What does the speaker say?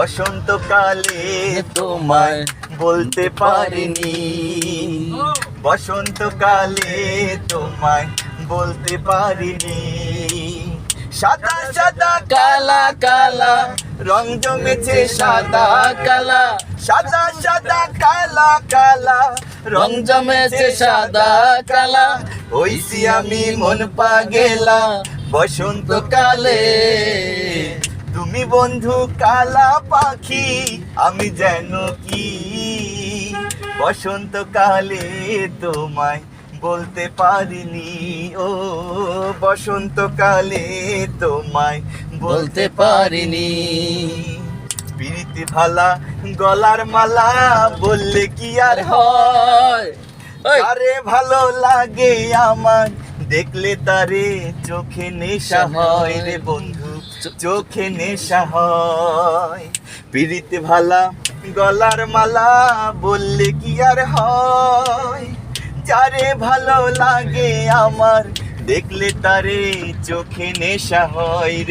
বসন্তকালে তোমায় বলতে পারিনি, বসন্তকালে তোমায় বলতে পারিনি। সাদা সাদা কালা কালা রং জমেছে সাদা কালা, সাদা সাদা কালা কালা রং জমেছে সাদা কালা। হইছি আমি মন পাগেলা বসন্তকালে, তুমি বন্ধু কালা পাখি আমি যেন কি। বসন্তকালে তোমায় বলতে পারিনি, ও বসন্তকালে তোমায় বলতে পারিনি। পিরিতি ভালা গলার মালা বললে কি আর হয়, আরে ভালো লাগে আমার দেখলে তারে চোখে নেশা হয় রে বন্ধু, চোখে নেশা হয়। পিরিতি ভালা গলার মালা বললে কি আর হয়, যারে ভালো লাগে আমার দেখলে তারে চোখে নেশা হয় রে।